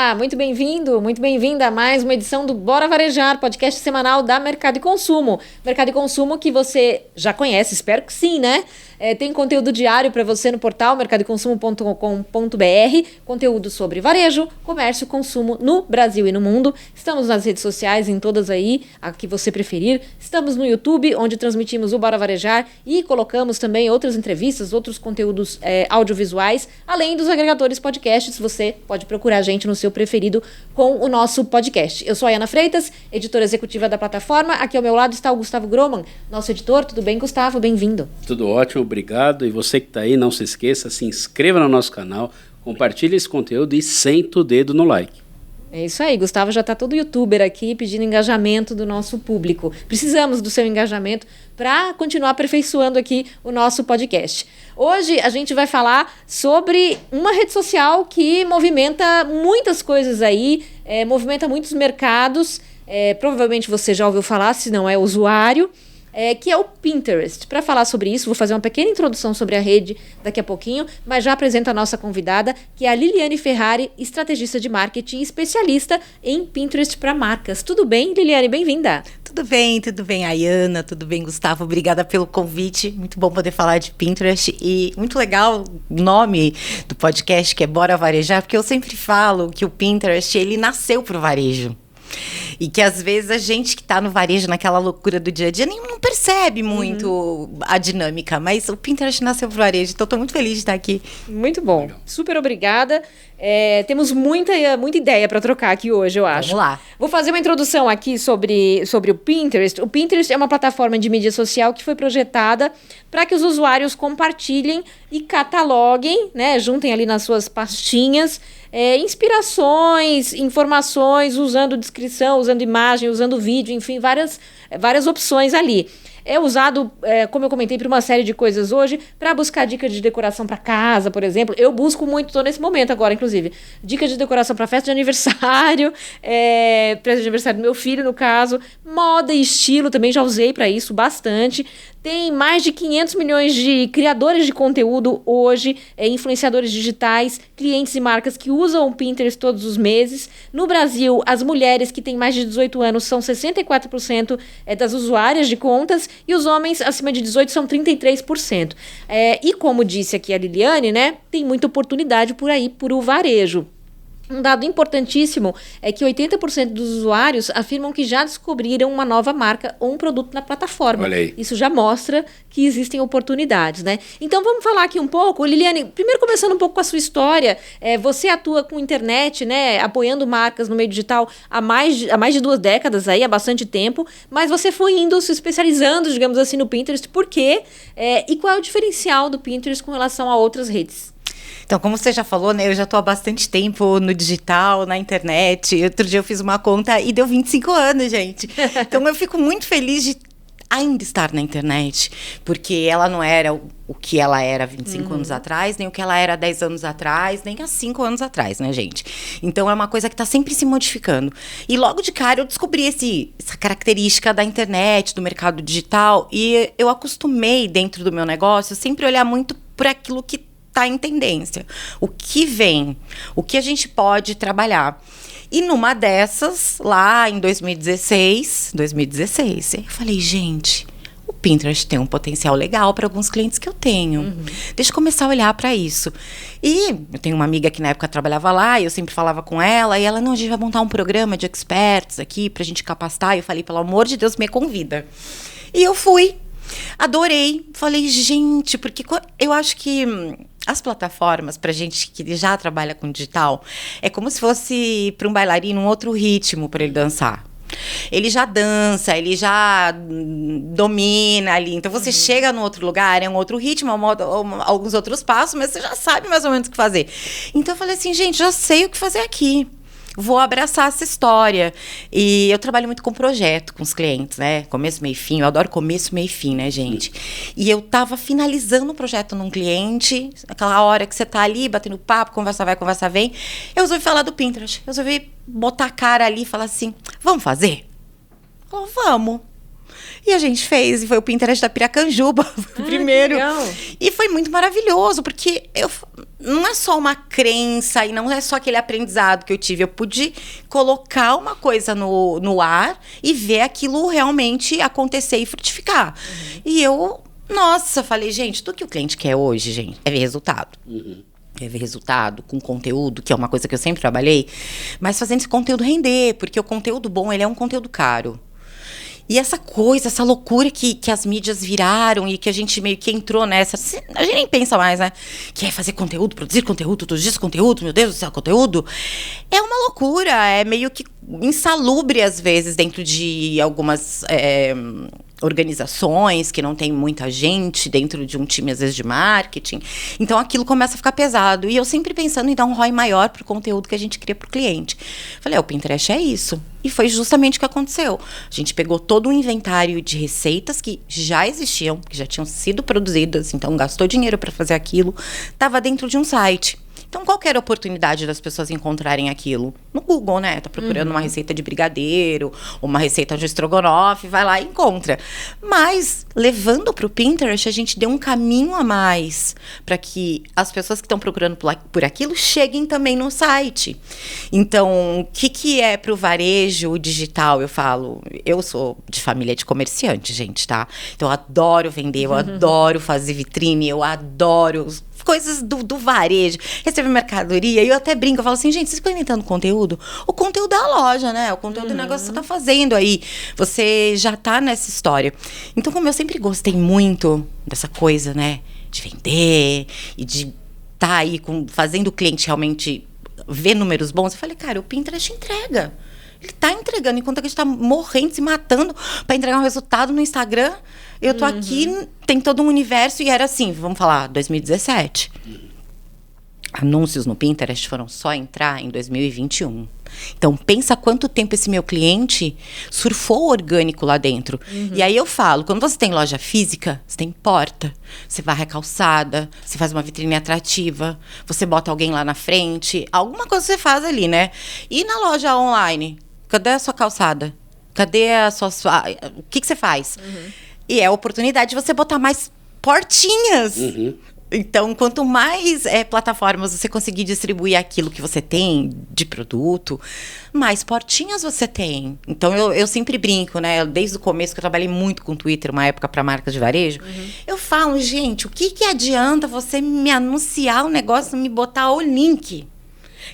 Olá, muito bem-vindo, muito bem-vinda a mais uma edição do Bora Varejar, podcast semanal da Mercado e Consumo. Mercado e Consumo que você já conhece, espero que sim, né? Tem conteúdo diário para você no portal mercadoconsumo.com.br, conteúdo sobre varejo, comércio e consumo no Brasil e no mundo. Estamos nas redes sociais, em todas aí, a que você preferir. Estamos no YouTube, onde transmitimos o Bora Varejar e colocamos também outras entrevistas, outros conteúdos audiovisuais, além dos agregadores podcasts. Você pode procurar a gente no seu preferido com o nosso podcast. Eu sou a Ana Freitas, editora executiva da plataforma. Aqui ao meu lado está o Gustavo Groman, nosso editor. Tudo bem, Gustavo? Bem-vindo. Tudo ótimo. Obrigado. E você que está aí, não se esqueça, se inscreva no nosso canal, compartilhe esse conteúdo e senta o dedo no like. É isso aí, Gustavo já está todo youtuber aqui pedindo engajamento do nosso público. Precisamos do seu engajamento para continuar aperfeiçoando aqui o nosso podcast. Hoje a gente vai falar sobre uma rede social que movimenta muitas coisas aí, movimenta muitos mercados, provavelmente você já ouviu falar, se não é usuário, que é o Pinterest. Para falar sobre isso, vou fazer uma pequena introdução sobre a rede daqui a pouquinho, mas já apresento a nossa convidada, que é a Liliane Ferrari, estrategista de marketing e especialista em Pinterest para marcas. Tudo bem, Liliane? Bem-vinda. Tudo bem, Ayana, tudo bem, Gustavo? Obrigada pelo convite, muito bom poder falar de Pinterest e muito legal o nome do podcast, que é Bora Varejar, porque eu sempre falo que o Pinterest, ele nasceu pro varejo. E que às vezes a gente que está no varejo, naquela loucura do dia a dia, nem não percebe muito a dinâmica, mas o Pinterest nasceu pro varejo, então estou muito feliz de estar aqui. Muito bom, super obrigada. Temos muita ideia para trocar aqui hoje, eu acho. Vamos lá. Vou fazer uma introdução aqui sobre o Pinterest. O Pinterest é uma plataforma de mídia social que foi projetada para que os usuários compartilhem e cataloguem, né, juntem ali nas suas pastinhas, inspirações, informações, usando descrição, usando imagem, usando vídeo, enfim, várias opções ali. É usado, como eu comentei, para uma série de coisas hoje, para buscar dicas de decoração para casa, por exemplo. Eu busco muito, estou nesse momento agora, inclusive, dicas de decoração para festa de aniversário, festa de aniversário do meu filho, no caso, moda e estilo, também já usei para isso bastante. Tem mais de 500 milhões de criadores de conteúdo hoje, influenciadores digitais, clientes e marcas que usam o Pinterest todos os meses. No Brasil, as mulheres que têm mais de 18 anos são 64% das usuárias de contas e os homens acima de 18 são 33%. E como disse aqui a Liliane, né, tem muita oportunidade por aí, por o varejo. Um dado importantíssimo é que 80% dos usuários afirmam que já descobriram uma nova marca ou um produto na plataforma. Olha aí. Isso já mostra que existem oportunidades, né? Então vamos falar aqui um pouco, Liliane, primeiro começando um pouco com a sua história. Você atua com internet, né, apoiando marcas no meio digital há mais de 2 décadas aí, há bastante tempo, mas você foi indo se especializando, digamos assim, no Pinterest. Por quê? E qual é o diferencial do Pinterest com relação a outras redes? Então, como você já falou, né, eu já estou há bastante tempo no digital, na internet. Outro dia eu fiz uma conta e deu 25 anos, gente. Então, eu fico muito feliz de ainda estar na internet, porque ela não era o que ela era 25 anos atrás, nem o que ela era 10 anos atrás, nem há 5 anos atrás, né, gente? Então, é uma coisa que está sempre se modificando. E logo de cara eu descobri essa característica da internet, do mercado digital, e eu acostumei dentro do meu negócio sempre olhar muito por aquilo que está em tendência, o que vem, o que a gente pode trabalhar. E numa dessas, lá em 2016, eu falei, gente, o Pinterest tem um potencial legal para alguns clientes que eu tenho. Deixa eu começar a olhar para isso. E eu tenho uma amiga que na época trabalhava lá, e eu sempre falava com ela, e ela, não, a gente vai montar um programa de experts aqui pra gente capacitar. E eu falei, pelo amor de Deus, me convida. E eu fui. Adorei. Falei, gente, porque eu acho que as plataformas, pra gente que já trabalha com digital, é como se fosse para um bailarino um outro ritmo para ele dançar. Ele já dança, ele já domina ali. Então, você chega no outro lugar, é um outro ritmo, alguns outros passos, mas você já sabe mais ou menos o que fazer. Então, eu falei assim, gente, já sei o que fazer aqui. Vou abraçar essa história. E eu trabalho muito com projeto, com os clientes, né? Começo, meio e fim. Eu adoro começo, meio e fim, né, gente? E eu tava finalizando o projeto num cliente, aquela hora que você tá ali, batendo papo, conversa vai, conversa vem. Eu resolvi falar do Pinterest. Eu resolvi botar a cara ali e falar assim, vamos fazer? Falou, vamos. E a gente fez, e foi o Pinterest da Piracanjuba, o primeiro. Legal. E foi muito maravilhoso, porque não é só uma crença e não é só aquele aprendizado que eu tive. Eu pude colocar uma coisa no ar e ver aquilo realmente acontecer e frutificar. E eu, nossa, falei, gente, tudo que o cliente quer hoje, gente, é ver resultado. É ver resultado com conteúdo, que é uma coisa que eu sempre trabalhei, mas fazendo esse conteúdo render, porque o conteúdo bom, ele é um conteúdo caro. E essa coisa, essa loucura que as mídias viraram e que a gente meio que entrou nessa, a gente nem pensa mais, né? Que é fazer conteúdo, produzir conteúdo, todos os dias conteúdo, meu Deus do céu, conteúdo. É uma loucura, é meio que insalubre às vezes dentro de algumas organizações que não tem muita gente dentro de um time, às vezes, de marketing. Então, aquilo começa a ficar pesado. E eu sempre pensando em dar um ROI maior pro conteúdo que a gente cria pro cliente. Falei, o Pinterest é isso. E foi justamente o que aconteceu. A gente pegou todo um inventário de receitas que já existiam, que já tinham sido produzidas, então gastou dinheiro para fazer aquilo, estava dentro de um site. Então, qual que era a oportunidade das pessoas encontrarem aquilo? No Google, né? Tá procurando uma receita de brigadeiro, uma receita de estrogonofe, vai lá e encontra. Mas, levando para o Pinterest, a gente deu um caminho a mais para que as pessoas que estão procurando por aquilo cheguem também no site. Então, o que é para o varejo digital? Eu falo, eu sou de família de comerciante, gente, tá? Então, eu adoro vender, eu adoro fazer vitrine, eu adoro coisas do varejo, receber mercadoria, e eu até brinco, eu falo assim, gente, vocês estão inventando conteúdo? O conteúdo é a loja, né? O conteúdo do negócio que você tá fazendo aí. Você já tá nessa história. Então, como eu sempre gostei muito dessa coisa, né? De vender e de tá aí fazendo o cliente realmente ver números bons, eu falei, cara, o Pinterest entrega. Ele tá entregando, enquanto a gente tá morrendo, se matando para entregar um resultado no Instagram. Eu tô aqui, tem todo um universo, e era assim, vamos falar, 2017. Anúncios no Pinterest foram só entrar em 2021. Então, pensa quanto tempo esse meu cliente surfou orgânico lá dentro. E aí eu falo, quando você tem loja física, você tem porta, você varre a calçada, você faz uma vitrine atrativa, você bota alguém lá na frente, alguma coisa você faz ali, né? E na loja online, cadê a sua calçada? Cadê a sua... O que você faz? E é a oportunidade de você botar mais portinhas. Então, quanto mais plataformas você conseguir distribuir aquilo que você tem de produto, mais portinhas você tem. Então, eu sempre brinco, né? Desde o começo, que eu trabalhei muito com Twitter, uma época para marcas de varejo, eu falo, gente, o que adianta você me anunciar o negócio, me botar o link?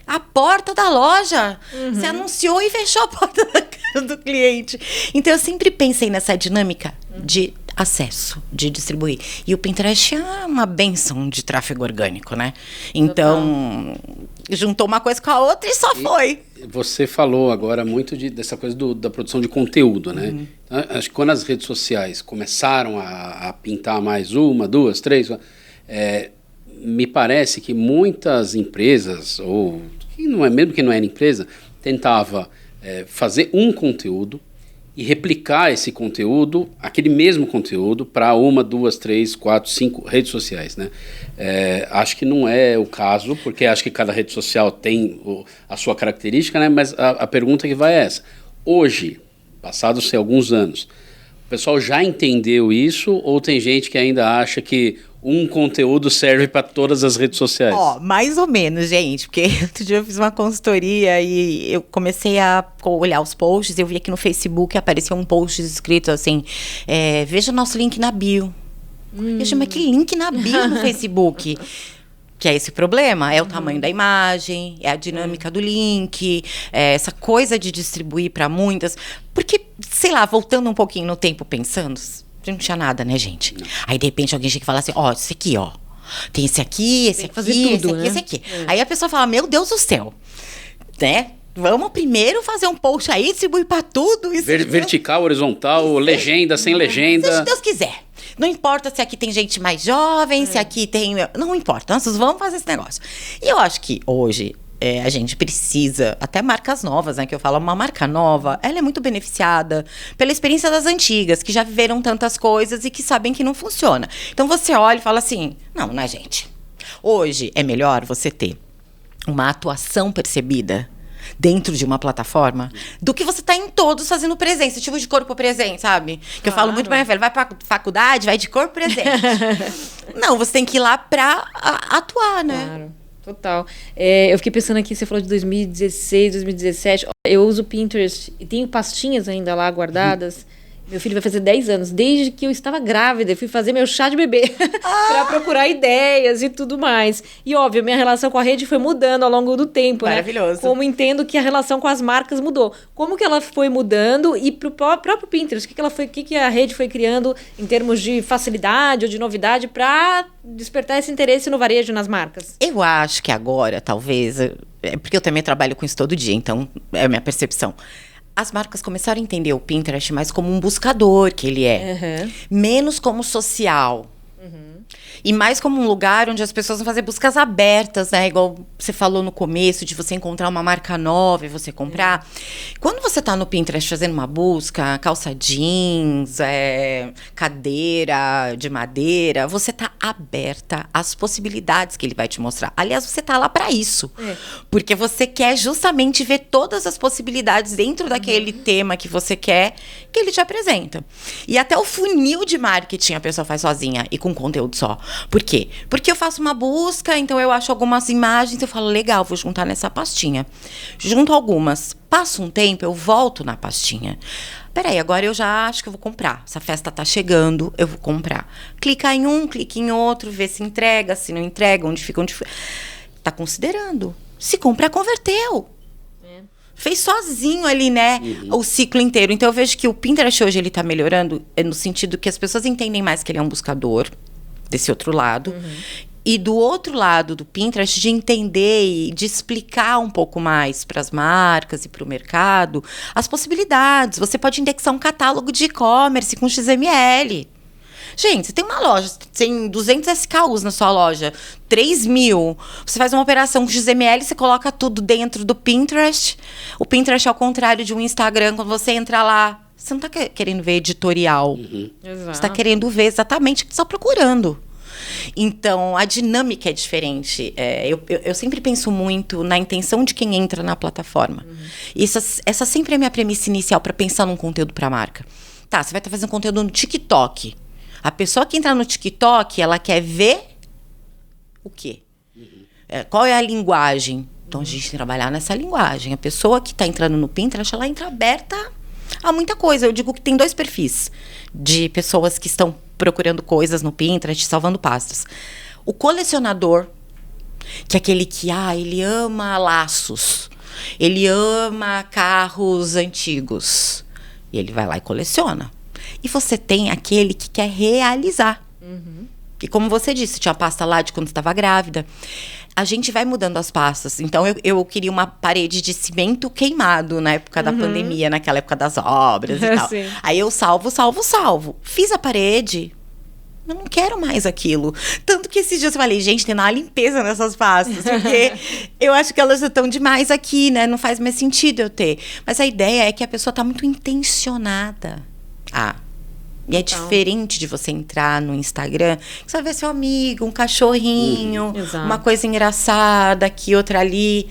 A porta da loja. Você anunciou e fechou a porta da casa do cliente. Então, eu sempre pensei nessa dinâmica de acesso, de distribuir. E o Pinterest é uma benção de tráfego orgânico, né? Então, juntou uma coisa com a outra e só foi. Você falou agora muito dessa coisa da produção de conteúdo, né? Acho que quando as redes sociais começaram a pintar mais uma, duas, três... me parece que muitas empresas, ou mesmo que não era empresa, tentava fazer um conteúdo e replicar esse conteúdo, aquele mesmo conteúdo, para uma, duas, três, quatro, cinco redes sociais, né? Acho que não é o caso, porque acho que cada rede social tem a sua característica, né? Mas a pergunta que vai é essa. Hoje, passados alguns anos, o pessoal já entendeu isso, ou tem gente que ainda acha que um conteúdo serve para todas as redes sociais? Mais ou menos, gente, porque outro dia eu fiz uma consultoria e eu comecei a olhar os posts, eu vi aqui no Facebook, apareceu um post escrito assim, veja nosso link na bio. Eu chamo, mas que link na bio no Facebook? Que é esse problema, é o tamanho da imagem, é a dinâmica do link, essa coisa de distribuir para muitas. Porque, sei lá, voltando um pouquinho no tempo pensando, não tinha nada, né, gente? Não. Aí, de repente, alguém chega e fala assim, esse aqui, tem esse aqui, esse aqui, esse aqui, esse aqui. Aí a pessoa fala, meu Deus do céu, né? Vamos primeiro fazer um post aí, distribuir para tudo. Vertical, horizontal, legenda, sem legenda. Se Deus quiser. Não importa se aqui tem gente mais jovem, se aqui tem... Não importa, nós vamos fazer esse negócio. E eu acho que hoje a gente precisa, até marcas novas, né? Que eu falo, uma marca nova, ela é muito beneficiada pela experiência das antigas, que já viveram tantas coisas e que sabem que não funciona. Então você olha e fala assim, não, né, gente? Hoje é melhor você ter uma atuação percebida dentro de uma plataforma do que você tá em todos fazendo presença, tipo de corpo presente, sabe? Que eu falo muito pra minha filha, vai pra faculdade, vai de corpo presente. Não, você tem que ir lá pra atuar, né? Claro, total. Eu fiquei pensando aqui, você falou de 2016, 2017. Eu uso o Pinterest e tenho pastinhas ainda lá guardadas. Meu filho vai fazer 10 anos. Desde que eu estava grávida, eu fui fazer meu chá de bebê para procurar ideias e tudo mais. E, óbvio, minha relação com a rede foi mudando ao longo do tempo, Maravilhoso. né? Como entendo que a relação com as marcas mudou. Como que ela foi mudando e pro próprio Pinterest, o que a rede foi criando em termos de facilidade ou de novidade para despertar esse interesse no varejo, nas marcas? Eu acho que agora, talvez, porque eu também trabalho com isso todo dia, então é a minha percepção. As marcas começaram a entender o Pinterest mais como um buscador que ele é. Menos como social. E mais como um lugar onde as pessoas vão fazer buscas abertas, né? Igual você falou no começo, de você encontrar uma marca nova e você comprar. Quando você tá no Pinterest fazendo uma busca, calça jeans, cadeira de madeira, você tá aberta às possibilidades que ele vai te mostrar. Aliás, você tá lá para isso. Porque você quer justamente ver todas as possibilidades dentro daquele tema que você quer, que ele te apresenta. E até o funil de marketing a pessoa faz sozinha e com conteúdo só. Por quê? Porque eu faço uma busca, então eu acho algumas imagens, eu falo, legal, vou juntar nessa pastinha. Junto algumas. Passa um tempo, eu volto na pastinha. Peraí, agora eu já acho que eu vou comprar. Essa festa tá chegando, eu vou comprar. Clica em um, clica em outro, vê se entrega, se não entrega, onde fica. Tá considerando. Se comprar, converteu. Fez sozinho ali, né, o ciclo inteiro. Então, eu vejo que o Pinterest hoje, ele tá melhorando no sentido que as pessoas entendem mais que ele é um buscador, desse outro lado. E do outro lado do Pinterest, de entender e de explicar um pouco mais para as marcas e para o mercado as possibilidades. Você pode indexar um catálogo de e-commerce com XML. Gente, você tem uma loja, você tem 200 SKUs na sua loja, 3.000. Você faz uma operação com XML, você coloca tudo dentro do Pinterest. O Pinterest, ao contrário de um Instagram, quando você entra lá, você não está querendo ver editorial. Você está querendo ver exatamente o que você está procurando. Então, a dinâmica é diferente. Eu sempre penso muito na intenção de quem entra na plataforma. E essa sempre é a minha premissa inicial para pensar num conteúdo para a marca. Tá, você vai estar fazendo conteúdo no TikTok. A pessoa que entra no TikTok, ela quer ver o quê? Qual é a linguagem? Então, a gente tem que trabalhar nessa linguagem. A pessoa que está entrando no Pinterest, ela entra aberta a muita coisa. Eu digo que tem 2 perfis de pessoas que estão procurando coisas no Pinterest, salvando pastas. O colecionador, que é aquele que, ele ama laços. Ele ama carros antigos. E ele vai lá e coleciona. E você tem aquele que quer realizar. E como você disse, tinha a pasta lá de quando estava grávida. A gente vai mudando as pastas. Então, eu queria uma parede de cimento queimado na época da pandemia, naquela época das obras e tal. Sim. Aí eu salvo. Fiz a parede. Eu não quero mais aquilo. Tanto que esses dias eu falei, gente, tem uma limpeza nessas pastas. Porque eu acho que elas estão demais aqui, né? Não faz mais sentido eu ter. Mas a ideia é que a pessoa está muito intencionada. E é diferente de você entrar no Instagram, que você vai ver seu amigo, um cachorrinho, uma coisa engraçada aqui, outra ali.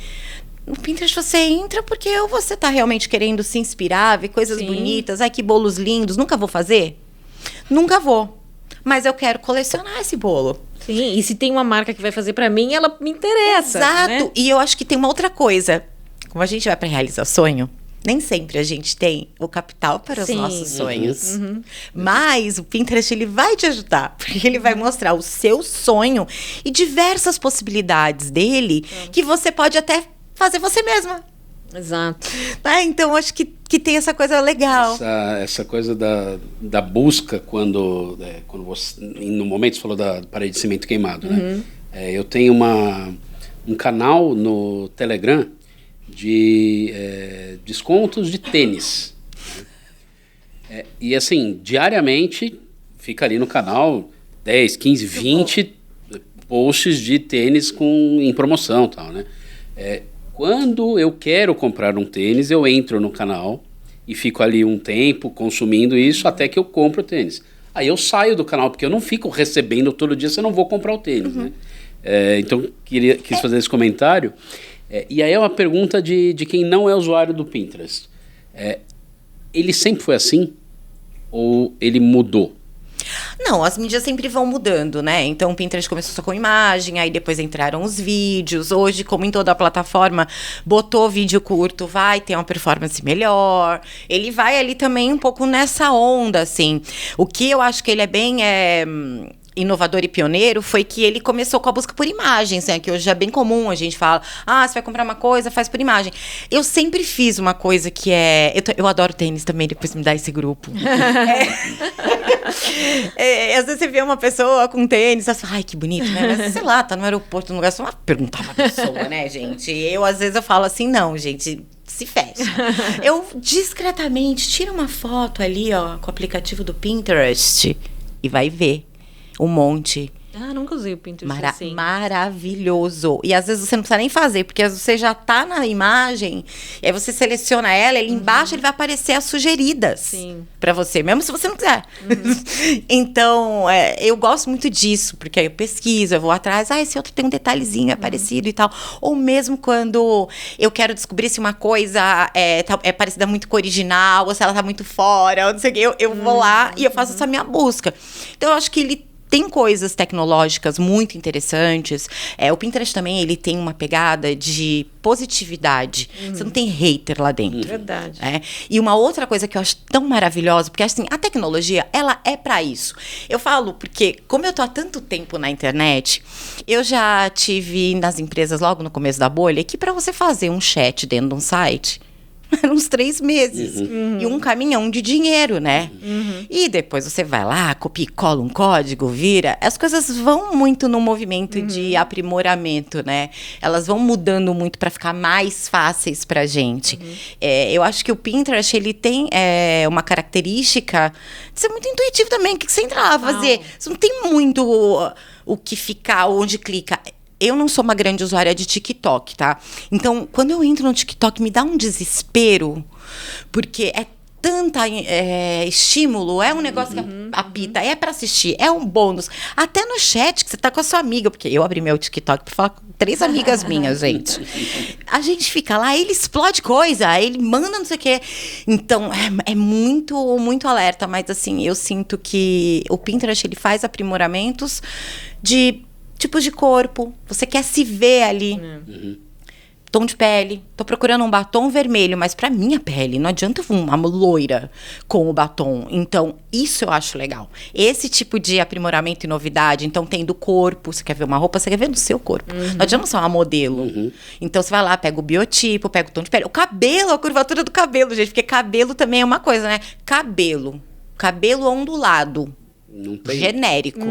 No Pinterest você entra porque ou você tá realmente querendo se inspirar, ver coisas bonitas, que bolos lindos, nunca vou fazer? Nunca vou. Mas eu quero colecionar esse bolo. Sim, e se tem uma marca que vai fazer pra mim, ela me interessa. Exato. Né? E eu acho que tem uma outra coisa. Como a gente vai pra realizar sonho, nem sempre a gente tem o capital para os nossos sonhos. Mas o Pinterest, ele vai te ajudar. Porque ele vai mostrar o seu sonho e diversas possibilidades dele que você pode até fazer você mesma. Exato. Então, acho que tem essa coisa legal. Essa coisa da busca quando você... No momento você falou da parede de cimento queimado, né? Eu tenho um canal no Telegram de descontos de tênis. E assim, diariamente fica ali no canal 10, 15, 20 posts de tênis em promoção e tal, né? Quando eu quero comprar um tênis, eu entro no canal e fico ali um tempo consumindo isso até que eu compro o tênis. Aí eu saio do canal, porque eu não fico recebendo todo dia se eu não vou comprar o tênis, né? Então, quis fazer esse comentário. E aí é uma pergunta de quem não é usuário do Pinterest. Ele sempre foi assim? Ou ele mudou? Não, as mídias sempre vão mudando, né? Então o Pinterest começou só com imagem, aí depois entraram os vídeos. Hoje, como em toda a plataforma, botou vídeo curto, vai ter uma performance melhor. Ele vai ali também um pouco nessa onda, assim. O que eu acho que ele é bem inovador e pioneiro foi que ele começou com a busca por imagens, né? Que hoje é bem comum, a gente fala, você vai comprar uma coisa, faz por imagem. Eu sempre fiz uma coisa que eu adoro tênis também, depois me dá esse grupo. Às vezes você vê uma pessoa com tênis, você fala, ai, que bonito, né? Mas, sei lá, tá no aeroporto, num lugar, você não vai perguntar pra pessoa, né, gente? Às vezes eu falo assim, não, gente, se fecha. Eu, discretamente, tiro uma foto ali, ó, com o aplicativo do Pinterest e vai ver um monte. Nunca usei o Pinterest assim. Maravilhoso. E às vezes você não precisa nem fazer, porque às vezes você já tá na imagem, e aí você seleciona ela, e ali embaixo ele vai aparecer as sugeridas pra você, mesmo se você não quiser. Então, eu gosto muito disso, porque aí eu pesquiso, eu vou atrás, esse outro tem um detalhezinho, é parecido e tal. Ou mesmo quando eu quero descobrir se uma coisa é parecida muito com o original, ou se ela tá muito fora, ou não sei o quê, eu vou lá e eu faço essa minha busca. Então, eu acho que ele tem coisas tecnológicas muito interessantes. O Pinterest também, ele tem uma pegada de positividade. Você não tem hater lá dentro. Verdade. E uma outra coisa que eu acho tão maravilhosa, porque assim, a tecnologia, ela é pra isso. Eu falo porque, como eu tô há tanto tempo na internet, eu já tive nas empresas, logo no começo da bolha, que pra você fazer um chat dentro de um site, eram uns 3 meses. E um caminhão de dinheiro, né? E depois você vai lá, copia e cola um código, vira. As coisas vão muito no movimento de aprimoramento, né? Elas vão mudando muito para ficar mais fáceis pra gente. Eu acho que o Pinterest, ele tem uma característica de ser muito intuitivo também. O que você entra lá fazer? Você não tem muito o que ficar, onde clica. Eu não sou uma grande usuária de TikTok, tá? Então, quando eu entro no TikTok, me dá um desespero, porque é tanta estímulo, é um negócio que apita, é pra assistir, é um bônus. Até no chat, que você tá com a sua amiga, porque eu abri meu TikTok pra falar com 3 amigas minhas, gente. A gente fica lá, ele explode coisa, ele manda não sei o quê. Então, é muito, muito alerta, mas assim, eu sinto que o Pinterest, ele faz aprimoramentos de tipos de corpo, você quer se ver ali. Tom de pele, tô procurando um batom vermelho, mas pra minha pele, não adianta uma loira com o batom. Então, isso eu acho legal. Esse tipo de aprimoramento e novidade, então tem do corpo, você quer ver uma roupa, você quer ver do seu corpo. Não adianta ser uma modelo. Então, você vai lá, pega o biotipo, pega o tom de pele. O cabelo, a curvatura do cabelo, gente, porque cabelo também é uma coisa, né? Cabelo ondulado. Não tem. Genérico.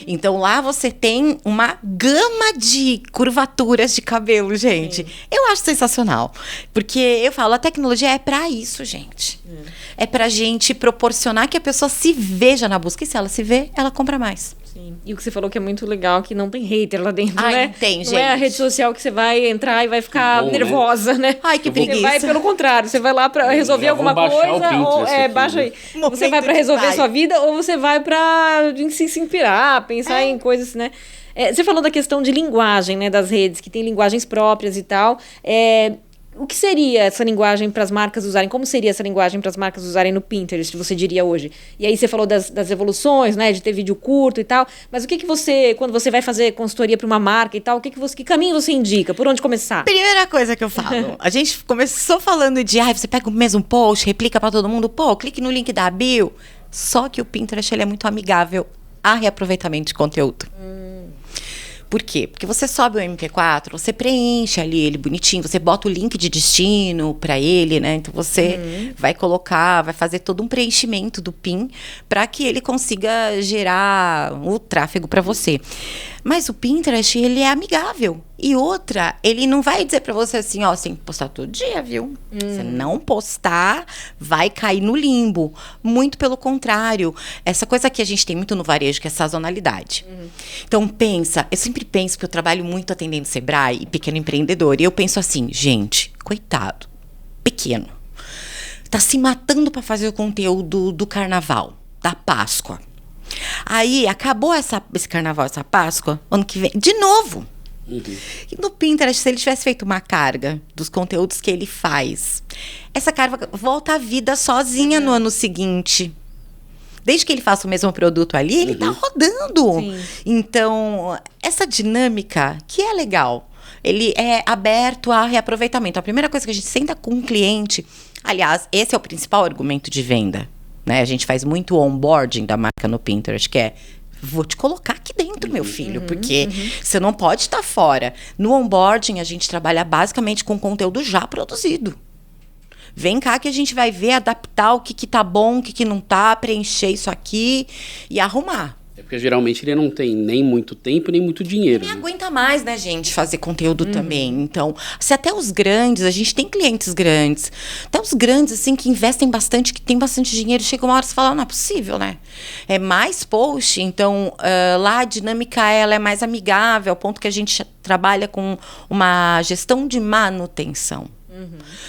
Então lá você tem uma gama de curvaturas de cabelo, gente. Eu acho sensacional. Porque eu falo, a tecnologia é pra isso, gente. É pra gente proporcionar que a pessoa se veja na busca. E se ela se vê, ela compra mais. Sim. E o que você falou que é muito legal, que não tem hater lá dentro, né? Não tem, gente. Não é a rede social que você vai entrar e vai ficar nervosa, né? Ai, que preguiça. Você vai pelo contrário, você vai lá pra resolver alguma coisa, ou baixa aí. Você vai pra resolver sua vida, ou você vai pra se inspirar, pensar em coisas, né? Você falou da questão de linguagem, né, das redes, que tem linguagens próprias e tal. O que seria essa linguagem para as marcas usarem? Como seria essa linguagem para as marcas usarem no Pinterest, você diria hoje? E aí você falou das evoluções, né? De ter vídeo curto e tal. Mas o que você, quando você vai fazer consultoria para uma marca e tal, que caminho você indica? Por onde começar? Primeira coisa que eu falo. A gente começou falando de, você pega o mesmo post, replica para todo mundo. Clique no link da bio. Só que o Pinterest, ele é muito amigável a reaproveitamento de conteúdo. Por quê? Porque você sobe o MP4, você preenche ali ele bonitinho, você bota o link de destino para ele, né? Então você vai colocar, vai fazer todo um preenchimento do PIN para que ele consiga gerar o tráfego para você. Mas o Pinterest, ele é amigável. E outra, ele não vai dizer pra você assim, ó, você tem que postar todo dia, viu? Se não postar, vai cair no limbo. Muito pelo contrário. Essa coisa que a gente tem muito no varejo, que é sazonalidade. Então, eu sempre penso, porque eu trabalho muito atendendo Sebrae e pequeno empreendedor. E eu penso assim, gente, coitado, pequeno. Tá se matando pra fazer o conteúdo do carnaval, da Páscoa. Aí, acabou esse carnaval, essa Páscoa, ano que vem, de novo. E no Pinterest, se ele tivesse feito uma carga dos conteúdos que ele faz, essa carga volta à vida sozinha no ano seguinte. Desde que ele faça o mesmo produto ali, ele tá rodando. Sim. Então, essa dinâmica, que é legal, ele é aberto a reaproveitamento. A primeira coisa que a gente senta com um cliente, aliás, esse é o principal argumento de venda, né? A gente faz muito onboarding da marca no Pinterest, que é: vou te colocar aqui dentro, meu filho, porque você não pode estar fora. No onboarding, a gente trabalha basicamente com conteúdo já produzido. Vem cá que a gente vai ver, adaptar o que tá bom, o que não tá, preencher isso aqui e arrumar. É porque geralmente ele não tem nem muito tempo, nem muito dinheiro. Nem aguenta mais, né, gente, fazer conteúdo também. Então, se até os grandes, a gente tem clientes grandes, até os grandes, assim, que investem bastante, que tem bastante dinheiro, chega uma hora e você fala: não é possível, né? É mais post, então, lá a dinâmica, ela é mais amigável, ao ponto que a gente trabalha com uma gestão de manutenção.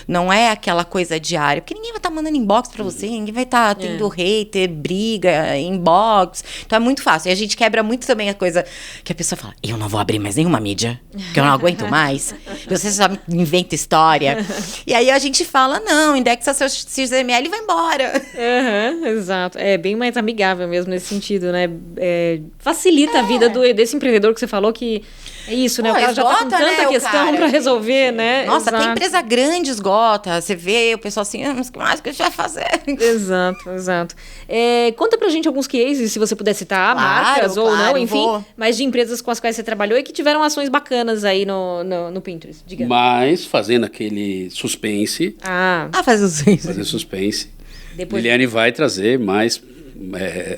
Não é aquela coisa diária, porque ninguém vai estar mandando inbox pra você, ninguém vai estar tendo hater, briga, inbox. Então é muito fácil. E a gente quebra muito também a coisa que a pessoa fala: eu não vou abrir mais nenhuma mídia, porque eu não aguento mais. Você só inventa história. E aí a gente fala: não, indexa seu XML e vai embora. Exato. É bem mais amigável mesmo nesse sentido, né? Facilita a vida desse empreendedor que você falou, que é isso, né? O cara já tá com tanta questão pra resolver, né? Nossa, Exato. tem empresa grande, esgota. Você vê o pessoal assim: mas o que mais que a gente vai fazer? Exato. Conta pra gente alguns cases, se você puder citar, Claro, marcas ou não, enfim, vou. mas de empresas com as quais você trabalhou e que tiveram ações bacanas aí no Pinterest. Diga. Mas fazendo aquele suspense, Faz os fazer suspense, Depois... Liliane vai trazer mais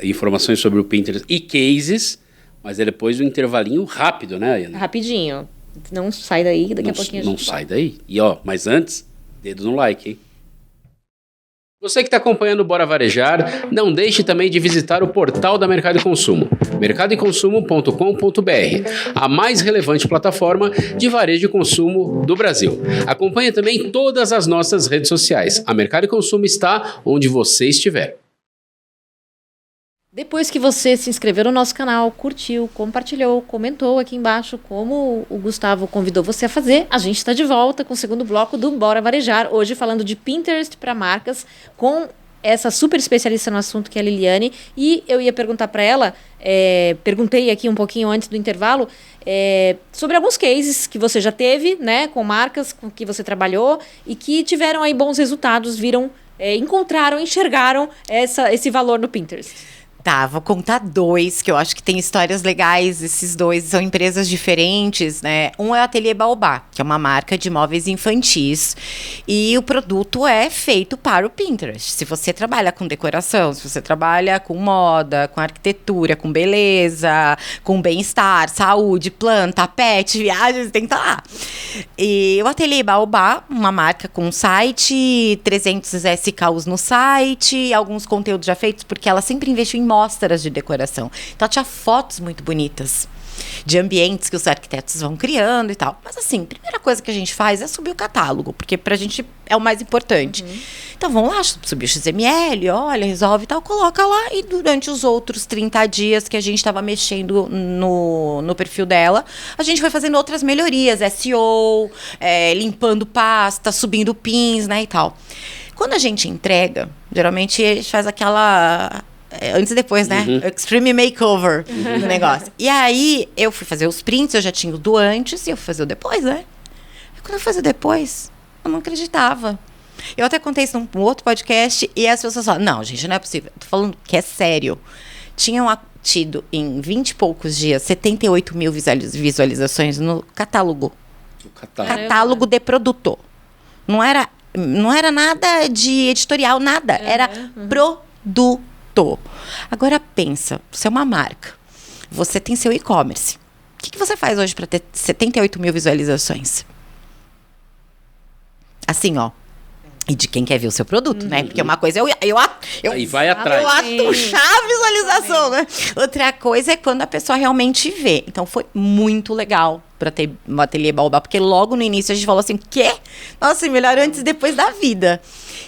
informações sobre o Pinterest e cases, mas é depois do intervalinho rápido, né, Ayana? Rapidinho. Não sai daí, daqui a pouquinho a gente Não sai daí. E mas antes, dedo no like, hein? Você que está acompanhando o Bora Varejar, não deixe também de visitar o portal da Mercado e Consumo, mercadoeconsumo.com.br, a mais relevante plataforma de varejo e consumo do Brasil. Acompanhe também todas as nossas redes sociais. A Mercado e Consumo está onde você estiver. Depois que você se inscreveu no nosso canal, curtiu, compartilhou, comentou aqui embaixo como o Gustavo convidou você a fazer, a gente está de volta com o segundo bloco do Bora Varejar, hoje falando de Pinterest para marcas, com essa super especialista no assunto que é a Liliane, e eu ia perguntar para ela, perguntei aqui um pouquinho antes do intervalo, sobre alguns cases que você já teve, né, com marcas com que você trabalhou e que tiveram aí bons resultados, viram, enxergaram esse valor no Pinterest. Tá, vou contar 2, que eu acho que tem histórias legais. Esses 2 são empresas diferentes, né? Um é o Ateliê Baobá, que é uma marca de móveis infantis. E o produto é feito para o Pinterest. Se você trabalha com decoração, se você trabalha com moda, com arquitetura, com beleza, com bem-estar, saúde, planta, pet, viagens, tem que estar lá. E o Ateliê Baobá, uma marca com site, 300 SKUs no site, alguns conteúdos já feitos, porque ela sempre investiu em mostras de decoração. Então, ela tinha fotos muito bonitas de ambientes que os arquitetos vão criando e tal. Mas, assim, a primeira coisa que a gente faz é subir o catálogo, porque pra gente é o mais importante. Então, vamos lá, subir o XML, olha, resolve e tal, coloca lá. E durante os outros 30 dias que a gente estava mexendo no perfil dela, a gente foi fazendo outras melhorias, SEO, limpando pasta, subindo pins, né, e tal. Quando a gente entrega, geralmente a gente faz aquela... antes e depois, né? Extreme makeover do negócio. E aí, eu fui fazer os prints, eu já tinha o do antes e eu fui fazer o depois, né? E quando eu fazia o depois, eu não acreditava. Eu até contei isso num outro podcast e as pessoas falam: não, gente, não é possível. Tô falando que é sério. Tinham tido, em 20 e poucos dias, 78 mil visualizações no catálogo. Catálogo de produto. Não era nada de editorial, nada. Era produto. Agora pensa, você é uma marca, você tem seu e-commerce. O que você faz hoje para ter 78 mil visualizações? Assim, ó. E de quem quer ver o seu produto, né? Porque uma coisa Aí vai atrás. Eu atuchar a visualização, né? Outra coisa é quando a pessoa realmente vê. Então, foi muito legal para ter um Ateliê Baobá, porque logo no início a gente falou assim: quê? Nossa, melhor antes e depois da vida.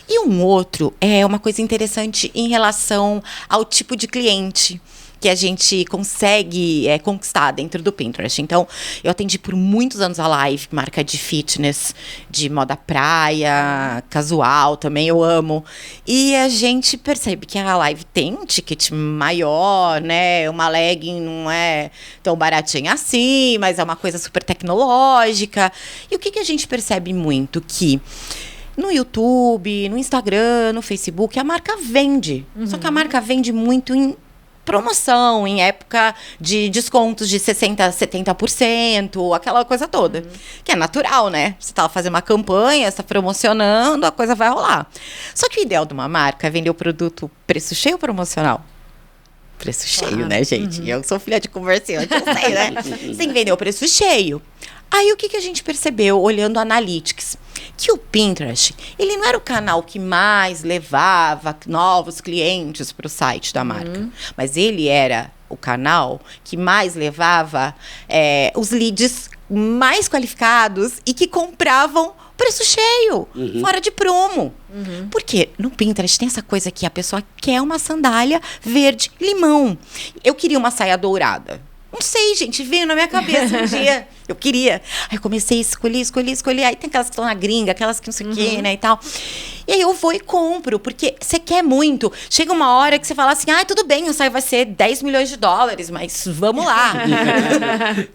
E um outro é uma coisa interessante em relação ao tipo de cliente. que a gente consegue conquistar dentro do Pinterest. Então, eu atendi por muitos anos a Live, marca de fitness, de moda praia, casual também, eu amo. E a gente percebe que a Live tem um ticket maior, né? Uma legging não é tão baratinha assim, mas é uma coisa super tecnológica. E o que a gente percebe muito? Que no YouTube, no Instagram, no Facebook, a marca vende. Só que a marca vende muito em promoção, em época de descontos de 60%, 70%, aquela coisa toda. Que é natural, né? Você tá fazendo uma campanha, você tá promocionando, a coisa vai rolar. Só que o ideal de uma marca é vender o produto preço cheio ou promocional? Preço cheio, né, gente? Eu sou filha de comerciante, eu sei, né? Você tem que vender o preço cheio. Aí, o que a gente percebeu, olhando o Analytics? Que o Pinterest, ele não era o canal que mais levava novos clientes para o site da marca. Mas ele era o canal que mais levava os leads mais qualificados e que compravam preço cheio, fora de promo. Porque no Pinterest tem essa coisa que a pessoa quer uma sandália verde-limão. Eu queria uma saia dourada. Não sei, gente, veio na minha cabeça um dia. Eu queria. Aí eu comecei a escolher. Aí tem aquelas que estão na gringa, aquelas que não sei o quê, né, e tal. E aí eu vou e compro, porque você quer muito. Chega uma hora que você fala assim, tudo bem, o saio vai ser 10 milhões de dólares, mas vamos lá.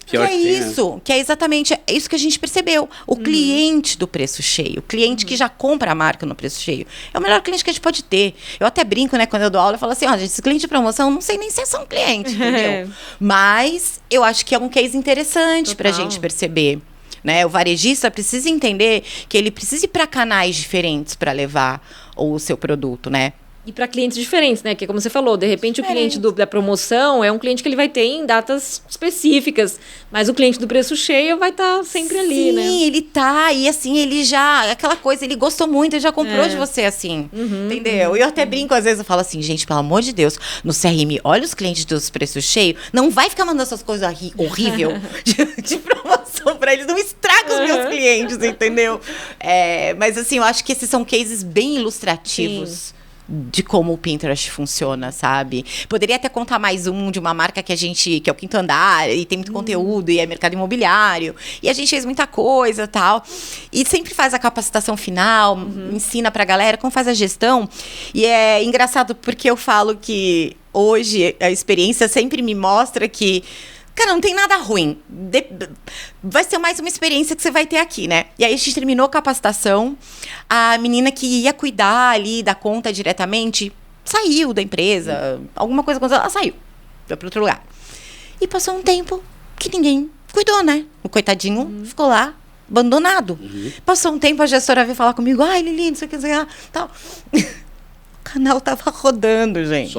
Que é isso, que é exatamente isso que a gente percebeu. O cliente do preço cheio, o cliente que já compra a marca no preço cheio, é o melhor cliente que a gente pode ter. Eu até brinco, né, quando eu dou aula, eu falo assim, gente, esse cliente de promoção, não sei nem se é um cliente, entendeu? Mas eu acho que é um case interessante pra gente perceber. Né? O varejista precisa entender que ele precisa ir para canais diferentes para levar o seu produto, né? E para clientes diferentes, né? Que como você falou, de repente o cliente da promoção é um cliente que ele vai ter em datas específicas, mas o cliente do preço cheio vai estar sempre ali, né? Sim, ele tá, e assim, ele já, aquela coisa, ele gostou muito, ele já comprou de você, assim, entendeu? E eu até brinco, às vezes eu falo assim, gente, pelo amor de Deus, no CRM, olha os clientes dos preços cheios, não vai ficar mandando essas coisas horrível de promoção pra eles, não estraga os meus clientes, entendeu? Mas assim, eu acho que esses são cases bem ilustrativos. Sim. De como o Pinterest funciona, sabe? Poderia até contar mais um de uma marca que é o Quinto Andar, e tem muito conteúdo, e é mercado imobiliário, e a gente fez muita coisa e tal, e sempre faz a capacitação final, ensina pra galera como faz a gestão, e é engraçado porque eu falo que hoje a experiência sempre me mostra que cara, não tem nada ruim. Vai ser mais uma experiência que você vai ter aqui, né? E aí a gente terminou a capacitação. A menina que ia cuidar ali da conta diretamente saiu da empresa. Alguma coisa aconteceu, ela saiu. Foi para outro lugar. E passou um tempo que ninguém cuidou, né? O coitadinho ficou lá, abandonado. Passou um tempo, a gestora veio falar comigo. Ai, Lili, não sei o que, tal. O canal tava rodando, gente.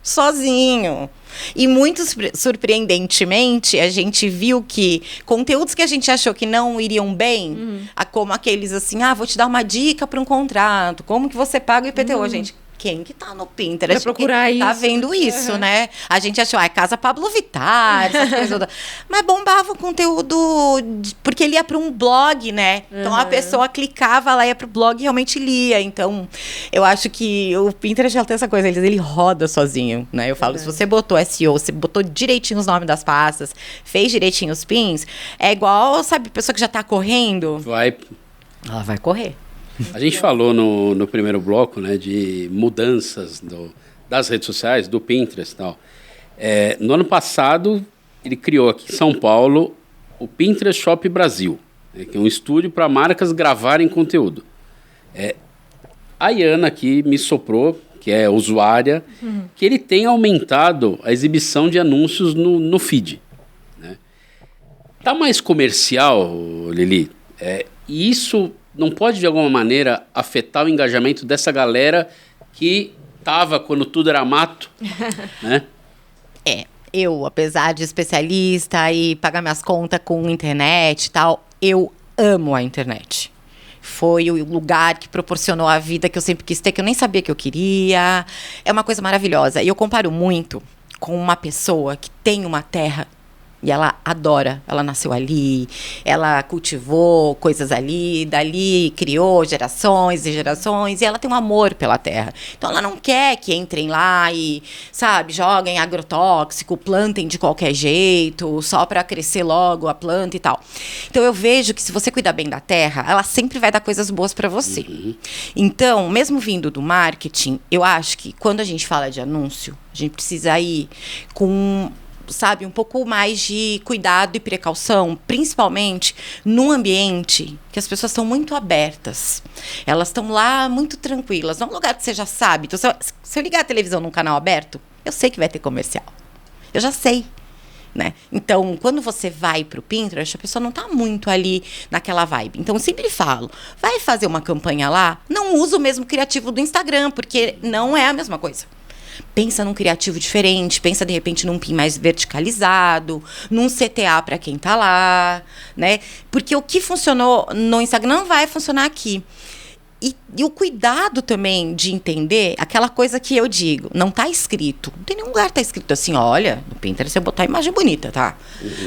Sozinho. E muito surpreendentemente, a gente viu que conteúdos que a gente achou que não iriam bem, como aqueles assim, vou te dar uma dica para um contrato, como que você paga o IPTU, gente. Quem que tá no Pinterest? Vai procurar isso. Tá vendo isso, né? A gente achou, Casa Pablo Vittar, essas coisas. Mas bombava o conteúdo, porque ele ia para um blog, né? Então a pessoa clicava, ela ia pro blog e realmente lia. Então, eu acho que o Pinterest já tem essa coisa, ele roda sozinho, né? Eu falo, se você botou SEO, você botou direitinho os nomes das pastas, fez direitinho os pins, é igual, sabe, pessoa que já tá correndo. Ela vai correr. A gente falou no primeiro bloco, né, de mudanças das redes sociais, do Pinterest e tal. No ano passado, ele criou aqui em São Paulo o Pinterest Shop Brasil, né, que é um estúdio para marcas gravarem conteúdo. A Iana aqui me soprou, que é usuária, que ele tem aumentado a exibição de anúncios no feed. Né? Tá mais comercial, Lili? E isso não pode, de alguma maneira, afetar o engajamento dessa galera que tava quando tudo era mato, né? Eu, apesar de especialista e pagar minhas contas com internet e tal, eu amo a internet. Foi o lugar que proporcionou a vida que eu sempre quis ter, que eu nem sabia que eu queria. É uma coisa maravilhosa. E eu comparo muito com uma pessoa que tem uma terra E ela adora, ela nasceu ali, ela cultivou coisas ali, dali criou gerações e gerações, e ela tem um amor pela terra. Então ela não quer que entrem lá e, sabe, joguem agrotóxico, plantem de qualquer jeito, só para crescer logo a planta e tal. Então eu vejo que se você cuidar bem da terra, ela sempre vai dar coisas boas para você. Então, mesmo vindo do marketing, eu acho que quando a gente fala de anúncio, a gente precisa ir com, sabe, um pouco mais de cuidado e precaução, principalmente num ambiente que as pessoas estão muito abertas. Elas estão lá muito tranquilas. Não é um lugar que você já sabe. Então, se eu ligar a televisão num canal aberto, eu sei que vai ter comercial. Eu já sei. Né? Então, quando você vai para o Pinterest, a pessoa não está muito ali naquela vibe. Então, eu sempre falo, vai fazer uma campanha lá, não usa o mesmo criativo do Instagram, porque não é a mesma coisa. Pensa num criativo diferente, pensa de repente num PIN mais verticalizado, num CTA para quem tá lá, né? Porque o que funcionou no Instagram não vai funcionar aqui. E o cuidado também de entender aquela coisa que eu digo, não tá escrito, não tem nenhum lugar que tá escrito assim, olha, no Pinterest você botar imagem bonita, tá?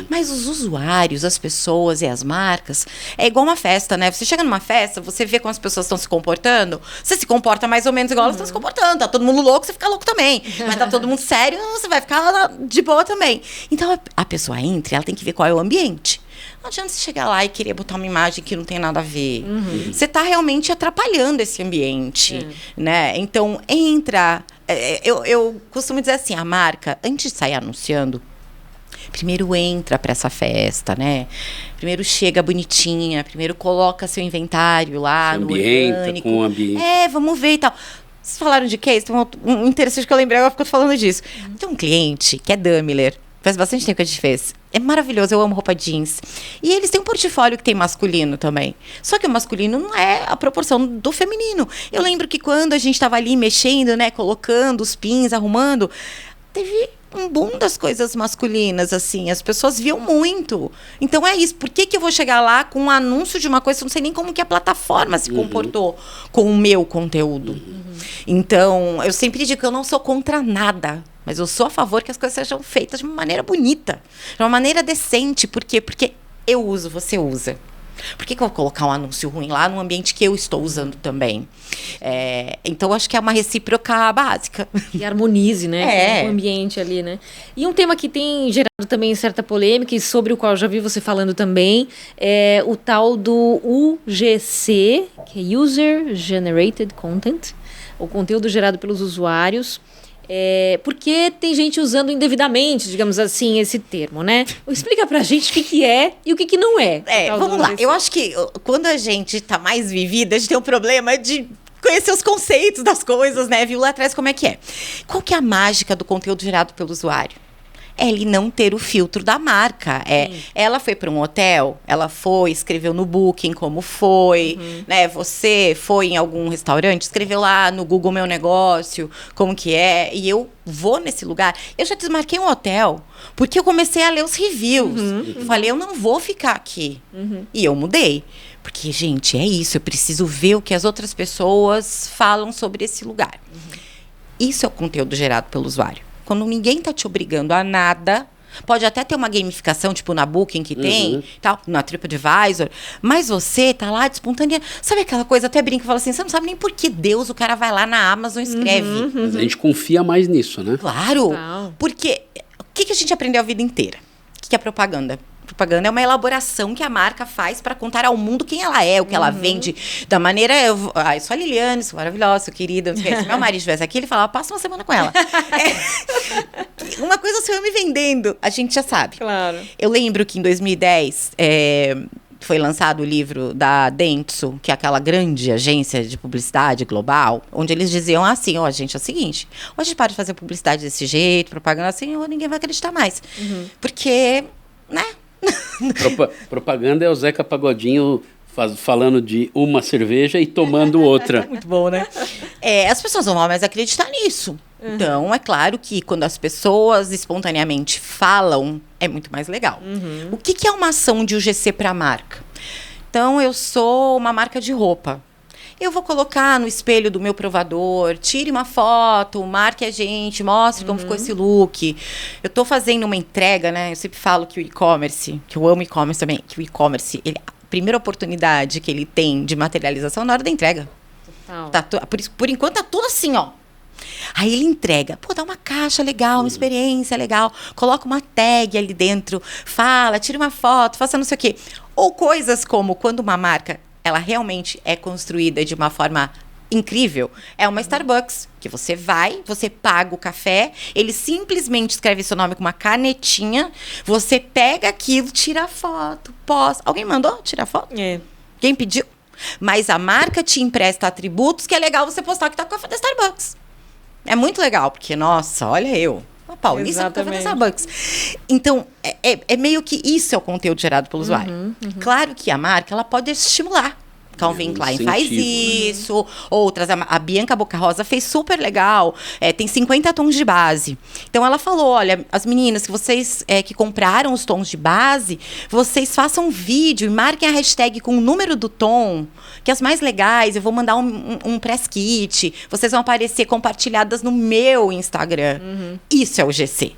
Mas os usuários, as pessoas e as marcas, é igual uma festa, né? Você chega numa festa, você vê como as pessoas estão se comportando, você se comporta mais ou menos igual elas estão se comportando, tá todo mundo louco, você fica louco também, mas tá todo mundo sério, você vai ficar de boa também. Então a pessoa entra, ela tem que ver qual é o ambiente. Não adianta você chegar lá e querer botar uma imagem que não tem nada a ver. Você está realmente atrapalhando esse ambiente, né? Então, entra... Eu costumo dizer assim, a marca, antes de sair anunciando, primeiro entra para essa festa, né? Primeiro chega bonitinha, primeiro coloca seu inventário lá no orgânico. Com o ambiente. Vamos ver e tal. Vocês falaram de case? Tem um interessante que eu lembrei agora porque eu tô falando disso. Tem um cliente que é Daimler. Faz bastante tempo que a gente fez. É maravilhoso, eu amo roupa jeans. E eles têm um portfólio que tem masculino também. Só que o masculino não é a proporção do feminino. Eu lembro que quando a gente estava ali mexendo, né, colocando os pins, arrumando, teve um boom das coisas masculinas, assim. As pessoas viam muito. Então é isso. Por que eu vou chegar lá com um anúncio de uma coisa que eu não sei nem como que a plataforma se comportou com o meu conteúdo? Então, eu sempre digo que eu não sou contra nada. Mas eu sou a favor que as coisas sejam feitas de uma maneira bonita, de uma maneira decente. Por quê? Porque eu uso, você usa. Por que eu vou colocar um anúncio ruim lá num ambiente que eu estou usando também? Então, acho que é uma recíproca básica. E harmonize, né? Com o ambiente ali, né? E um tema que tem gerado também certa polêmica e sobre o qual eu já vi você falando também, é o tal do UGC, que é User Generated Content, o conteúdo gerado pelos usuários. Porque tem gente usando indevidamente, digamos assim, esse termo, né? Explica pra gente o que é e o que não é. Vamos lá. Eu acho que quando a gente tá mais vivida, a gente tem um problema de conhecer os conceitos das coisas, né? Viu lá atrás como é que é. Qual que é a mágica do conteúdo gerado pelo usuário? É ele não ter o filtro da marca. Ela foi para um hotel, ela foi, escreveu no Booking como foi, né? Você foi em algum restaurante, escreveu lá no Google Meu Negócio, como que é, e eu vou nesse lugar. Eu já desmarquei um hotel, porque eu comecei a ler os reviews. Falei, eu não vou ficar aqui. E eu mudei. Porque, gente, é isso, eu preciso ver o que as outras pessoas falam sobre esse lugar. Isso é o conteúdo gerado pelo usuário. Quando ninguém tá te obrigando a nada, pode até ter uma gamificação, tipo na Booking que tem, tal, na TripAdvisor, mas você tá lá de espontânea. Sabe aquela coisa, até brinca e fala assim, você não sabe nem por que Deus o cara vai lá na Amazon e escreve. Mas a gente confia mais nisso, né? Claro, porque o que a gente aprendeu a vida inteira? O que é propaganda? Propaganda é uma elaboração que a marca faz para contar ao mundo quem ela é, o que ela vende, da maneira... eu sou a Liliane, sou maravilhosa, sou querida. Se meu marido estivesse aqui, ele falava, passa uma semana com ela. Uma coisa sou eu me vendendo, a gente já sabe. Claro. Eu lembro que em 2010... foi lançado o livro da Dentsu, que é aquela grande agência de publicidade global, onde eles diziam assim, gente, é o seguinte, ou a gente para de fazer publicidade desse jeito, propaganda assim, ou ninguém vai acreditar mais. Porque, né? Propaganda é o Zeca Pagodinho falando de uma cerveja e tomando outra. Muito bom, né? As pessoas não vão mais acreditar nisso. Então, é claro que quando as pessoas espontaneamente falam, é muito mais legal. O que é uma ação de UGC para a marca? Então, eu sou uma marca de roupa. eu vou colocar no espelho do meu provador, tire uma foto, marque a gente, mostre como ficou esse look. Eu tô fazendo uma entrega, né? Eu sempre falo que o e-commerce, que eu amo e-commerce também, que o e-commerce, a primeira oportunidade que ele tem de materialização é na hora da entrega. Por enquanto tá tudo assim, ó. Aí ele entrega, pô, dá uma caixa legal, uma experiência legal, coloca uma tag ali dentro, fala, tira uma foto, faça não sei o quê. Ou coisas como quando uma marca, ela realmente é construída de uma forma incrível, é uma Starbucks, que você vai, você paga o café, ele simplesmente escreve seu nome com uma canetinha, você pega aquilo, tira a foto, posta. Alguém mandou tirar foto? Quem pediu? Mas a marca te empresta atributos que é legal você postar que tá com o café da Starbucks. É muito legal, porque, nossa, olha eu, uma paulista com café da Starbucks. Então, é meio que isso é o conteúdo gerado pelo usuário. Claro que a marca, ela pode estimular. Calvin Klein faz isso, outras, a Bianca Boca Rosa fez super legal, tem 50 tons de base. Então ela falou, olha, as meninas que vocês que compraram os tons de base, vocês façam um vídeo e marquem a hashtag com o número do tom, que as mais legais, eu vou mandar um press kit, vocês vão aparecer compartilhadas no meu Instagram. Isso é o GC.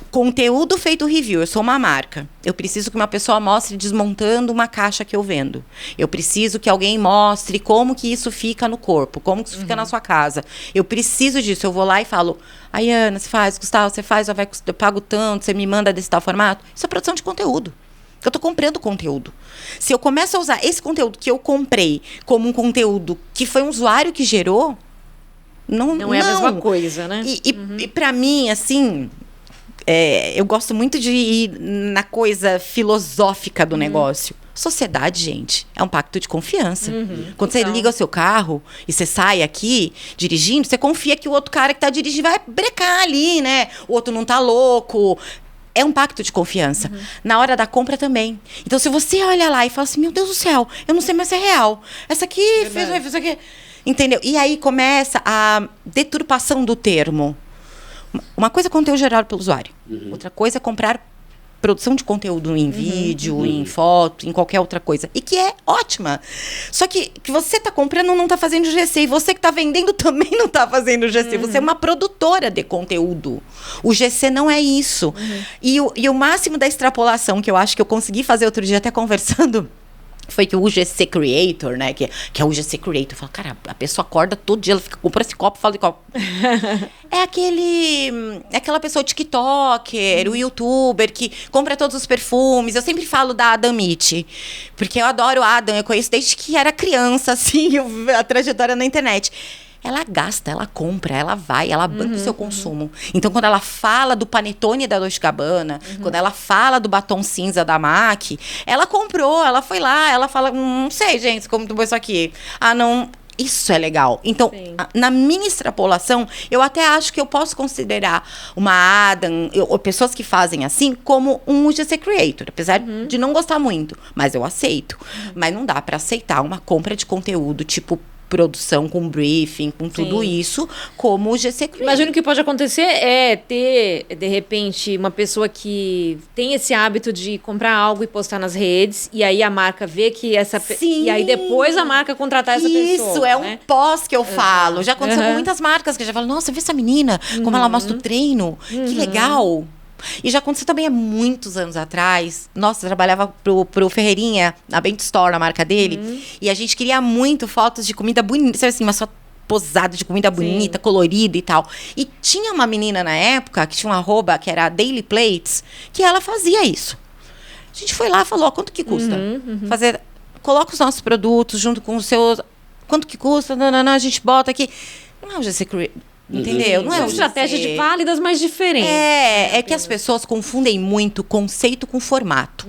Conteúdo feito review. Eu sou uma marca. Eu preciso que uma pessoa mostre desmontando uma caixa que eu vendo. Eu preciso que alguém mostre como que isso fica no corpo, como que isso fica na sua casa. Eu preciso disso. Eu vou lá e falo, Ana, você faz, Gustavo, você faz, eu pago tanto, você me manda desse tal formato. Isso é produção de conteúdo. Eu estou comprando conteúdo. Se eu começo a usar esse conteúdo que eu comprei como um conteúdo que foi um usuário que gerou, não é a mesma coisa, né? E para mim, assim... eu gosto muito de ir na coisa filosófica do negócio. Sociedade, gente, é um pacto de confiança. Quando você liga o seu carro e você sai aqui dirigindo, você confia que o outro cara que tá dirigindo vai brecar ali, né? O outro não tá louco. É um pacto de confiança. Na hora da compra também. Então, se você olha lá e fala assim, meu Deus do céu, eu não sei mais se é real. Essa aqui fez isso aqui. Entendeu? E aí começa a deturpação do termo. Uma coisa é conteúdo gerado pelo usuário. Outra coisa é comprar produção de conteúdo em vídeo, em foto, em qualquer outra coisa. E que é ótima. Só que você está comprando não está fazendo GC. E você que está vendendo também não está fazendo GC. Você é uma produtora de conteúdo. O GC não é isso. E o máximo da extrapolação que eu acho que eu consegui fazer outro dia, até conversando... foi que o UGC Creator, né? Que é o UGC Creator. Fala, cara, a pessoa acorda todo dia, ela fica comprando esse copo, fala de copo. É aquela pessoa, o TikToker, o YouTuber, que compra todos os perfumes. Eu sempre falo da Adam Mitty, porque eu adoro o Adam, eu conheço desde que era criança, assim, a trajetória na internet. Ela gasta, ela compra, ela vai, ela banca o seu consumo. Então, quando ela fala do panetone da Dolce & Gabbana, quando ela fala do batom cinza da MAC, ela comprou, ela foi lá, ela fala, não sei, gente, como tu pôs isso aqui? Ah, não... Isso é legal. Então, na minha extrapolação, eu até acho que eu posso considerar uma Adam, ou pessoas que fazem assim, como um UGC Creator. Apesar de não gostar muito, mas eu aceito. Mas não dá para aceitar uma compra de conteúdo, tipo, produção com briefing, com tudo isso, como o GC Creator. Imagino que pode acontecer ter, de repente, uma pessoa que tem esse hábito de comprar algo e postar nas redes, e aí a marca vê que e aí depois a marca contratar essa pessoa. Isso, é um pós que eu falo. Já aconteceu com muitas marcas que já falam, nossa, vê essa menina, como ela mostra o treino, que legal. E já aconteceu também há muitos anos atrás. Nossa, eu trabalhava pro Ferreirinha, na Bento Store, a marca dele. E a gente queria muito fotos de comida bonita. Sabe assim, uma foto posada de comida bonita, colorida e tal. E tinha uma menina na época, que tinha um arroba, que era Daily Plates, que ela fazia isso. A gente foi lá e falou, quanto que custa? Coloca os nossos produtos junto com os seus... Quanto que custa? Não, a gente bota aqui. Não é o GC Creator. Entendeu? Não é uma estratégia de válidas, mas diferentes. É que as pessoas confundem muito conceito com formato.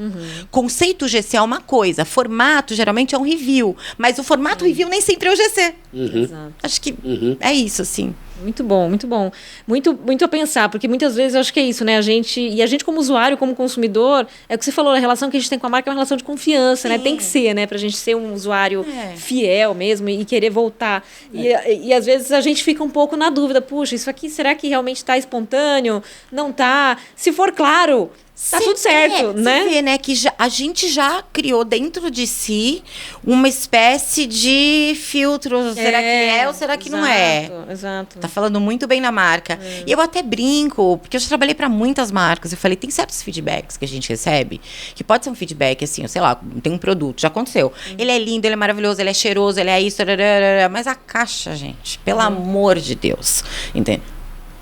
Conceito GC é uma coisa, formato geralmente é um review. Mas o formato review nem sempre é o GC. Exato. Acho que é isso, assim. Muito bom, muito bom. Muito, muito a pensar, porque muitas vezes eu acho que é isso, né? A gente como usuário, como consumidor, é o que você falou, a relação que a gente tem com a marca é uma relação de confiança, né? Tem que ser, né? Pra gente ser um usuário fiel mesmo e querer voltar. E às vezes a gente fica um pouco na dúvida, puxa, isso aqui será que realmente está espontâneo? Não tá? Se for claro tá tudo certo, né? Você vê, né, que a gente já criou dentro de si uma espécie de filtro. Será que é ou será que não é? Exato. Tá falando muito bem na marca. E eu até brinco, porque eu já trabalhei para muitas marcas. Eu falei, tem certos feedbacks que a gente recebe, que pode ser um feedback assim, sei lá, tem um produto, já aconteceu. Ele é lindo, ele é maravilhoso, ele é cheiroso, ele é isso, mas a caixa, gente, pelo amor de Deus, entende?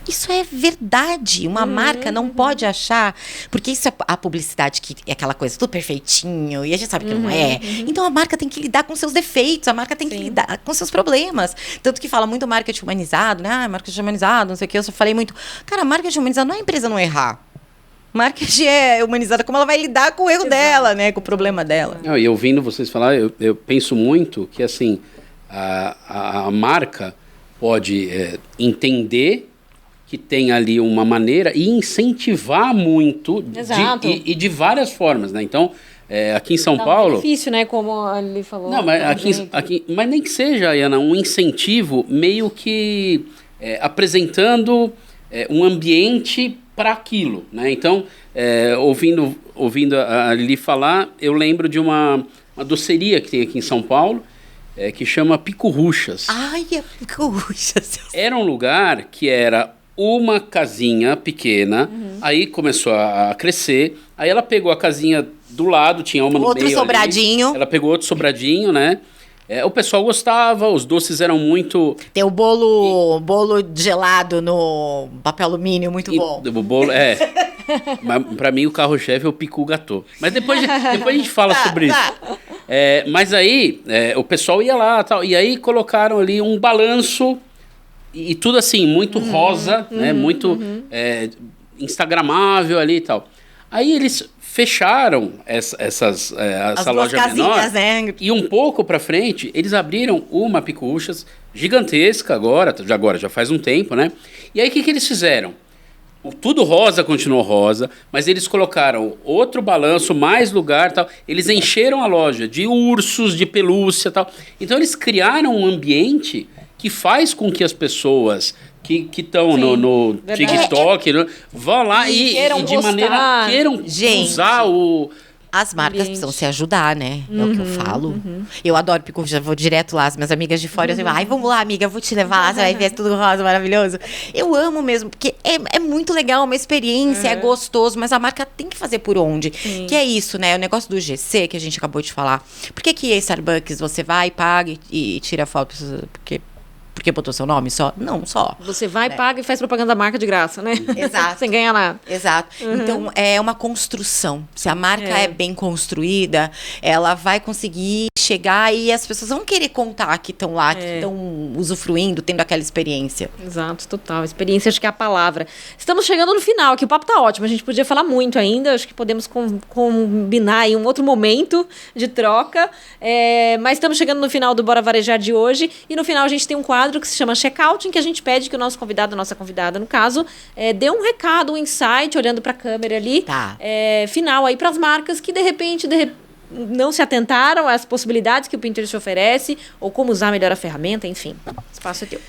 Isso é verdade. Uma marca não pode achar, porque isso é a publicidade, que é aquela coisa tudo perfeitinho, e a gente sabe que não é. Então a marca tem que lidar com seus defeitos, a marca tem que lidar com seus problemas. Tanto que fala muito marketing humanizado, né? Marketing humanizado, não sei o que, eu só falei muito. Cara, marketing humanizado não é a empresa não errar. Marketing é humanizada como ela vai lidar com o erro dela, né? Com o problema dela. E ouvindo vocês falar, eu penso muito que, assim, a marca pode entender que tem ali uma maneira e incentivar muito de várias formas, né? Então, aqui em São Paulo... É difícil, né? Como ele falou. Não, mas mas nem que seja, Ana, um incentivo meio que apresentando um ambiente para aquilo, né? Então, ouvindo a Lili falar, eu lembro de uma doceria que tem aqui em São Paulo, que chama Pico-Ruchas. Ai, é Pico-Ruchas. Era um lugar que era uma casinha pequena, aí começou a crescer, aí ela pegou a casinha do lado, tinha uma no outro meio sobradinho. Ali, ela pegou outro sobradinho, né? O pessoal gostava, os doces eram muito... Tem o bolo gelado no papel alumínio, muito bom. O bolo, mas pra mim o carro-chefe é o Pico Gâteau. Mas depois a gente fala sobre isso. Mas aí, o pessoal ia lá, tal, e aí colocaram ali um balanço, e tudo assim, muito rosa, né? Muito instagramável ali e tal. Aí eles fecharam essa loja menor, né? E um pouco pra frente, eles abriram uma Pico-Ruchas gigantesca agora já faz um tempo, né? E aí o que eles fizeram? Tudo rosa continuou rosa, mas eles colocaram outro balanço, mais lugar e tal. Eles encheram a loja de ursos, de pelúcia e tal. Então eles criaram um ambiente que faz com que as pessoas que estão no TikTok vão lá e de maneira queiram usar o... As marcas precisam se ajudar, né? É o que eu falo. Eu adoro Pico, já vou direto lá. As minhas amigas de fora, eu digo, ai, vamos lá, amiga, eu vou te levar lá, você vai ver tudo rosa, maravilhoso. Eu amo mesmo, porque é muito legal, uma experiência, é gostoso, mas a marca tem que fazer por onde. Que é isso, né? O negócio do GC, que a gente acabou de falar. Por que a Starbucks, você vai, paga e tira foto? Porque botou seu nome só? Não, só. Você vai, paga e faz propaganda da marca de graça, né? Exato. Sem ganhar nada. Exato. Então, é uma construção. Se a marca é bem construída, ela vai conseguir chegar e as pessoas vão querer contar que estão lá, que estão usufruindo, tendo aquela experiência. Exato, total. Experiência, acho que é a palavra. Estamos chegando no final, que o papo tá ótimo. A gente podia falar muito ainda. Acho que podemos combinar aí um outro momento de troca. Mas estamos chegando no final do Bora Varejar de hoje. E no final a gente tem um quadro que se chama Checkout, em que a gente pede que o nosso convidado, a nossa convidada, no caso, dê um recado, um insight, olhando para a câmera ali, final aí para as marcas que de repente não se atentaram às possibilidades que o Pinterest oferece, ou como usar melhor a ferramenta, enfim. O espaço é teu.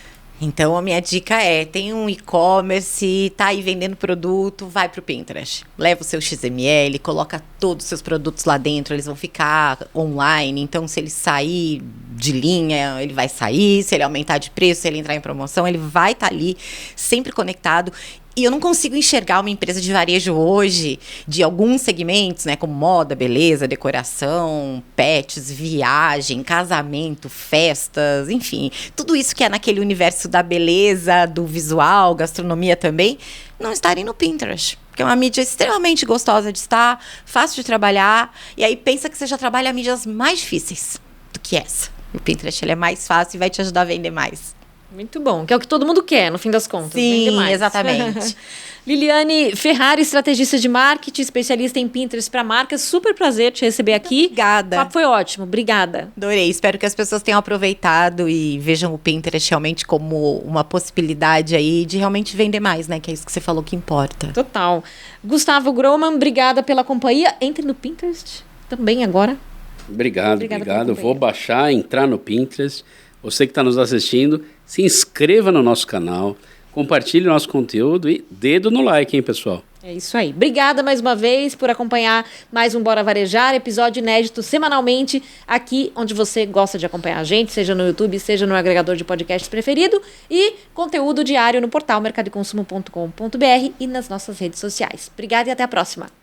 Então, a minha dica tem um e-commerce, tá aí vendendo produto, vai pro Pinterest. Leva o seu XML, coloca todos os seus produtos lá dentro, eles vão ficar online. Então, se ele sair de linha, ele vai sair. Se ele aumentar de preço, se ele entrar em promoção, ele vai estar ali, sempre conectado. E eu não consigo enxergar uma empresa de varejo hoje, de alguns segmentos, né, como moda, beleza, decoração, pets, viagem, casamento, festas, enfim, tudo isso que é naquele universo da beleza, do visual, gastronomia também, não estarem no Pinterest. Porque é uma mídia extremamente gostosa de estar, fácil de trabalhar, e aí pensa que você já trabalha mídias mais difíceis do que essa. O Pinterest ele é mais fácil e vai te ajudar a vender mais. Muito bom, que é o que todo mundo quer, no fim das contas. Sim, exatamente. Liliane Ferrari, estrategista de marketing, especialista em Pinterest para marcas. Super prazer te receber aqui. Obrigada. O papo foi ótimo, obrigada. Adorei, espero que as pessoas tenham aproveitado e vejam o Pinterest realmente como uma possibilidade aí de realmente vender mais, né? Que é isso que você falou que importa. Total. Gustavo Groman, obrigada pela companhia. Entre no Pinterest também agora. Obrigado. Vou baixar, entrar no Pinterest. Você que está nos assistindo, se inscreva no nosso canal, compartilhe o nosso conteúdo e dedo no like, hein, pessoal? É isso aí. Obrigada mais uma vez por acompanhar mais um Bora Varejar, episódio inédito semanalmente aqui onde você gosta de acompanhar a gente, seja no YouTube, seja no agregador de podcasts preferido, e conteúdo diário no portal mercadoconsumo.com.br e nas nossas redes sociais. Obrigada e até a próxima.